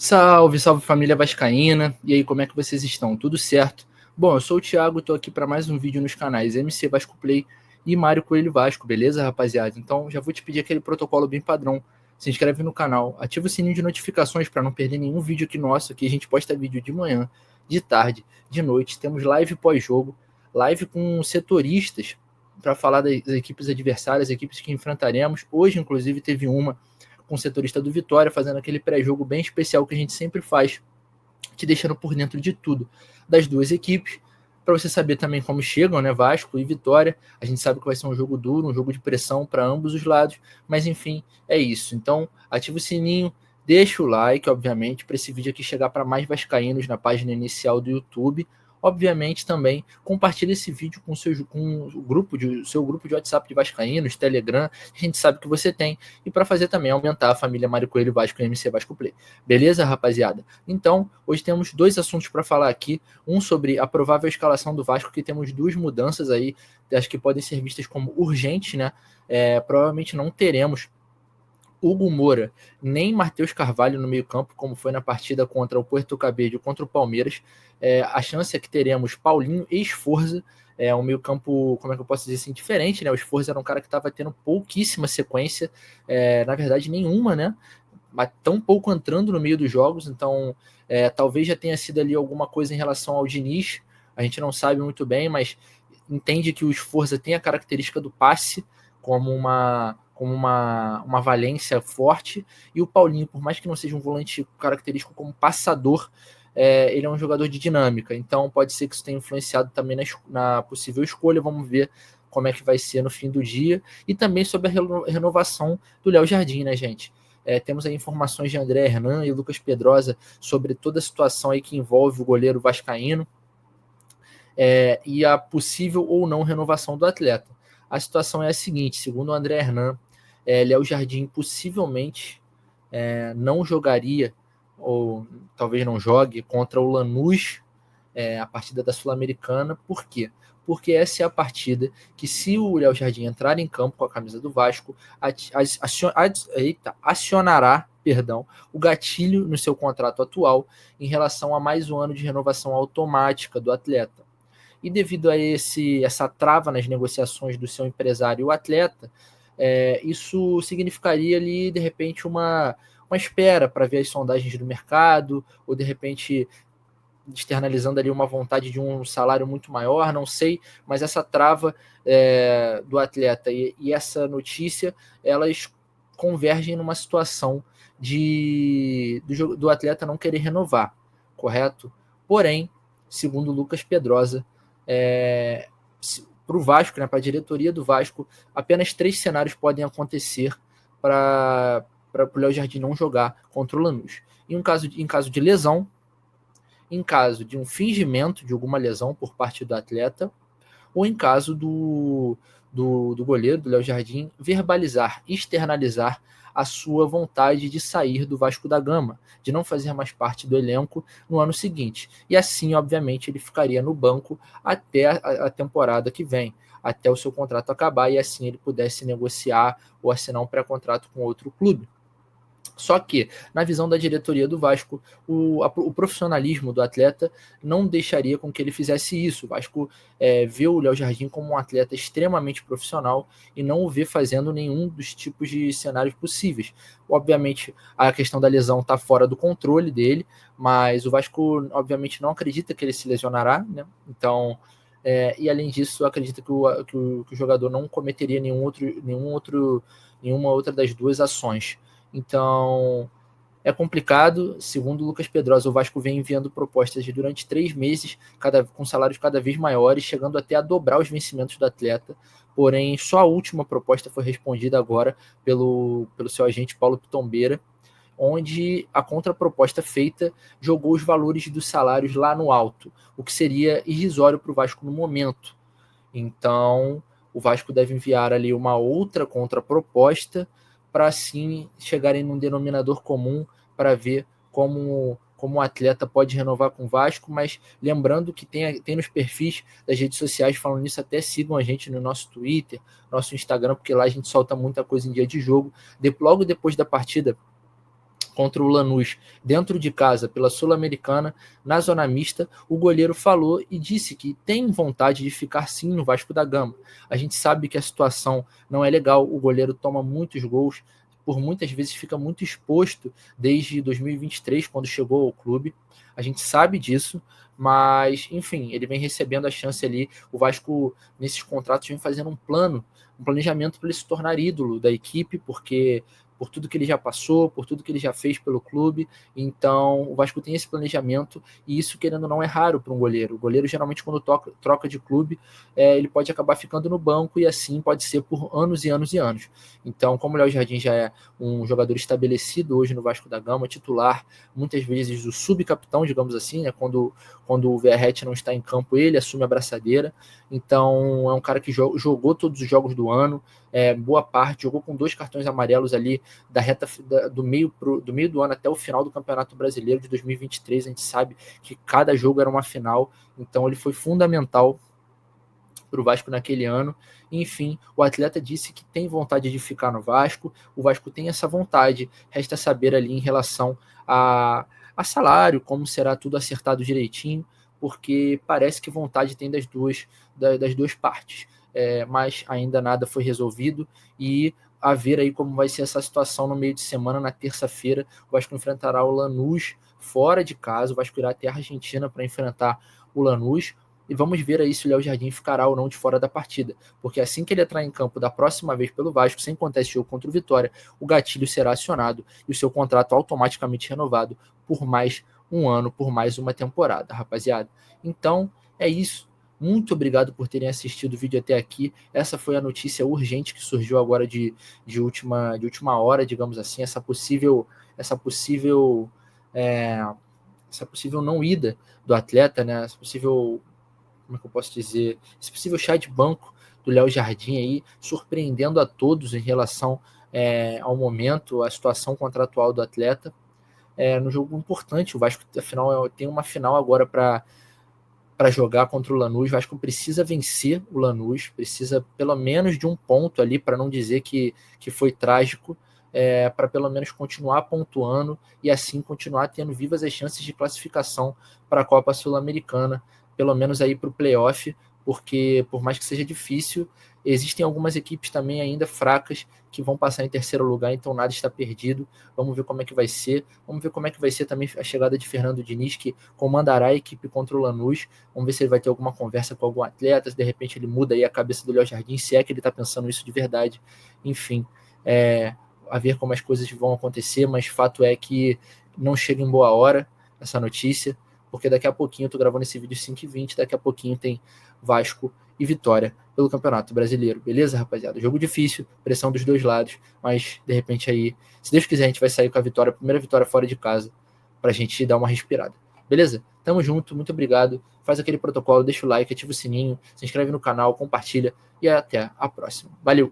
Salve, salve família vascaína. E aí, como é que vocês estão? Tudo certo? Bom, eu sou o Thiago, estou aqui para mais um vídeo nos canais MC Vasco Play e Mário Coelho Vasco, beleza, rapaziada? Então, já vou te pedir aquele protocolo bem padrão. Se inscreve no canal, ativa o sininho de notificações para não perder nenhum vídeo aqui nosso, que a gente posta vídeo de manhã, de tarde, de noite. Temos live pós-jogo, live com setoristas para falar das equipes adversárias, equipes que enfrentaremos. Hoje, inclusive, teve uma com o setorista do Vitória, fazendo aquele pré-jogo bem especial que a gente sempre faz, te deixando por dentro de tudo das duas equipes, para você saber também como chegam, né, Vasco e Vitória. A gente sabe que vai ser um jogo duro, um jogo de pressão para ambos os lados, mas enfim, é isso. Então, ativa o sininho, deixa o like, obviamente, para esse vídeo aqui chegar para mais vascaínos na página inicial do YouTube. Obviamente também compartilhe esse vídeo com o seu grupo de WhatsApp de vascaínos, Telegram, que a gente sabe que você tem, e para fazer também aumentar a família Mário Coelho Vasco e MC Vasco Play. Beleza, rapaziada? Então, hoje temos dois assuntos para falar aqui, um sobre a provável escalação do Vasco, que temos duas mudanças aí, acho que podem ser vistas como urgentes, né? Provavelmente não teremos Hugo Moura, nem Matheus Carvalho no meio-campo, como foi na partida contra o Puerto Cabello contra o Palmeiras. A chance é que teremos Paulinho e Sforza, um meio-campo, como é que eu posso dizer assim, diferente, né? O Sforza era um cara que estava tendo pouquíssima sequência, na verdade, nenhuma, né? Mas tão pouco entrando no meio dos jogos, então talvez já tenha sido ali alguma coisa em relação ao Diniz, a gente não sabe muito bem, mas entende que o Sforza tem a característica do passe como uma valência forte, e o Paulinho, por mais que não seja um volante característico como passador, ele é um jogador de dinâmica, então pode ser que isso tenha influenciado também na possível escolha. Vamos ver como é que vai ser no fim do dia, e também sobre a renovação do Léo Jardim, né, gente? Temos aí informações de André Hernan e Lucas Pedrosa sobre toda a situação aí que envolve o goleiro vascaíno, e a possível ou não renovação do atleta. A situação é a seguinte: segundo o André Hernan, Léo Jardim possivelmente não jogaria, ou talvez não jogue, contra o Lanús, a partida da Sul-Americana. Por quê? Porque essa é a partida que, se o Léo Jardim entrar em campo com a camisa do Vasco, acionará o gatilho no seu contrato atual em relação a mais um ano de renovação automática do atleta. E devido a essa trava nas negociações do seu empresário e o atleta, isso significaria ali, de repente, uma espera para ver as sondagens do mercado, ou de repente externalizando ali uma vontade de um salário muito maior, não sei, mas essa trava do atleta e essa notícia, elas convergem numa situação do atleta não querer renovar, correto? Porém, segundo o Lucas Pedrosa, para o Vasco, né, para a diretoria do Vasco, apenas 3 cenários podem acontecer para o Léo Jardim não jogar contra o Lanús. Em caso de lesão, em caso de um fingimento de alguma lesão por parte do atleta, ou em caso do goleiro, do Léo Jardim, verbalizar, externalizar a sua vontade de sair do Vasco da Gama, de não fazer mais parte do elenco no ano seguinte. E assim, obviamente, ele ficaria no banco até a temporada que vem, até o seu contrato acabar, e assim ele pudesse negociar ou assinar um pré-contrato com outro clube. Só que, na visão da diretoria do Vasco, o profissionalismo do atleta não deixaria com que ele fizesse isso. O Vasco vê o Léo Jardim como um atleta extremamente profissional e não o vê fazendo nenhum dos tipos de cenários possíveis. Obviamente, a questão da lesão está fora do controle dele, mas o Vasco, obviamente, não acredita que ele se lesionará, né? Então, e além disso, acredita que o jogador não cometeria nenhuma outra das duas ações. Então, é complicado. Segundo o Lucas Pedrosa, o Vasco vem enviando propostas durante 3 meses, com salários cada vez maiores, chegando até a dobrar os vencimentos do atleta. Porém, só a última proposta foi respondida agora pelo seu agente Paulo Pitombeira, onde a contraproposta feita jogou os valores dos salários lá no alto, o que seria irrisório para o Vasco no momento. Então, o Vasco deve enviar ali uma outra contraproposta para assim chegarem num denominador comum para ver como o atleta pode renovar com o Vasco. Mas lembrando que tem nos perfis das redes sociais falando nisso, até sigam a gente no nosso Twitter, nosso Instagram, porque lá a gente solta muita coisa em dia de jogo. Logo depois da partida contra o Lanús, dentro de casa, pela Sul-Americana, na zona mista, o goleiro falou e disse que tem vontade de ficar sim no Vasco da Gama. A gente sabe que a situação não é legal, o goleiro toma muitos gols, por muitas vezes fica muito exposto desde 2023, quando chegou ao clube. A gente sabe disso, mas, enfim, ele vem recebendo a chance ali. O Vasco, nesses contratos, vem fazendo um planejamento para ele se tornar ídolo da equipe, porque por tudo que ele já passou, por tudo que ele já fez pelo clube. Então, o Vasco tem esse planejamento e isso, querendo ou não, é raro para um goleiro. O goleiro, geralmente, quando troca de clube, ele pode acabar ficando no banco e assim pode ser por anos e anos e anos. Então, como o Léo Jardim já é um jogador estabelecido hoje no Vasco da Gama, titular, muitas vezes o subcapitão, digamos assim, né? Quando o Verratti não está em campo, ele assume a braçadeira. Então, é um cara que jogou todos os jogos do ano, boa parte, jogou com 2 cartões amarelos ali da reta do meio do ano até o final do Campeonato Brasileiro de 2023. A gente sabe que cada jogo era uma final, então ele foi fundamental para o Vasco naquele ano. Enfim, o atleta disse que tem vontade de ficar no Vasco, o Vasco tem essa vontade, resta saber ali em relação a salário, como será tudo acertado direitinho, porque parece que vontade tem das duas partes, mas ainda nada foi resolvido e a ver aí como vai ser essa situação no meio de semana. Na terça-feira, o Vasco enfrentará o Lanús fora de casa, o Vasco irá até a Argentina para enfrentar o Lanús, e vamos ver aí se o Léo Jardim ficará ou não de fora da partida, porque assim que ele entrar em campo da próxima vez pelo Vasco, sem contar esse jogo contra o Vitória, o gatilho será acionado e o seu contrato automaticamente renovado por mais um ano, por mais uma temporada, rapaziada. Então, é isso. Muito obrigado por terem assistido o vídeo até aqui. Essa foi a notícia urgente que surgiu agora de última hora, digamos assim, essa possível não ida do atleta, né? Essa possível, como é que eu posso dizer, esse possível chá de banco do Léo Jardim aí, surpreendendo a todos em relação ao momento, à situação contratual do atleta. No jogo importante, o Vasco afinal tem uma final agora para jogar contra o Lanús. O Vasco precisa vencer o Lanús, precisa pelo menos de um ponto ali, para não dizer que foi trágico, para pelo menos continuar pontuando e assim continuar tendo vivas as chances de classificação para a Copa Sul-Americana, pelo menos aí para o playoff, porque por mais que seja difícil, existem algumas equipes também ainda fracas que vão passar em terceiro lugar, então nada está perdido. Vamos ver como é que vai ser. Vamos ver como é que vai ser também a chegada de Fernando Diniz, que comandará a equipe contra o Lanús. Vamos ver se ele vai ter alguma conversa com algum atleta, se de repente ele muda aí a cabeça do Léo Jardim, se é que ele está pensando isso de verdade. Enfim, a ver como as coisas vão acontecer, mas fato é que não chega em boa hora essa notícia, porque daqui a pouquinho, eu tô gravando esse vídeo 5h20, daqui a pouquinho tem Vasco e Vitória pelo Campeonato Brasileiro, beleza, rapaziada? Jogo difícil, pressão dos dois lados, mas de repente aí, se Deus quiser, a gente vai sair com a vitória, a primeira vitória fora de casa, pra gente dar uma respirada, beleza? Tamo junto, muito obrigado, faz aquele protocolo, deixa o like, ativa o sininho, se inscreve no canal, compartilha e até a próxima. Valeu!